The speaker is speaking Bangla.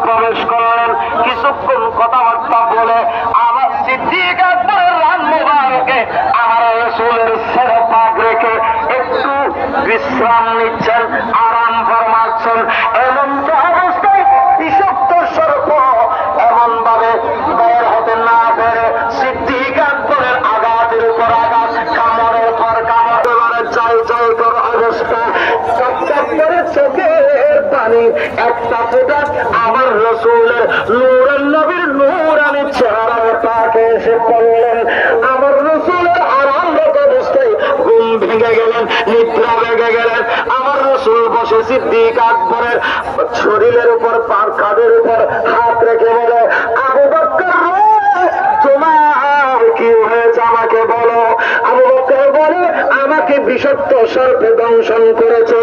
প্রবেশ করলেন। কিছুক্ষণ কথাবার্তা বলে আবার সিদ্দিক আকবরের রান মোবারকে আমার রাসূলের ছেড়ে পাক রেখে একটু বিশ্রাম নিচ্ছেন, আরাম ফরমাচ্ছেন। এমন অবস্থায় বিষাক্ত সর্প এমন ভাবে বের হতে না পেরে সিদ্দিক আকবরের আঘাতের উপর আঘাত, কামড়ের পর কামড়, এবারে চাই চাই কর অবস্থা। টপটপ করে চোখের পানি একটা ফোঁটা আমার রাসূলের নূরের নবীর নূরানি চেহারায় পাকে এসে পড়লেন। আমার রাসূলের আরামরত অবস্থায় ঘুম ভেঙে গেলেন, নিদ্রা ভেঙে গেলেন। আমার রাসূল বসে সিদ্দিক আকবরের শরীরের উপর, পার কাঁধের উপর হাত রেখে বলে, আবু বকর তোমার কি হয়েছে আমাকে বলো। আবু বকর বলে, আমাকে বিষাক্ত সর্পে দংশন করেছে।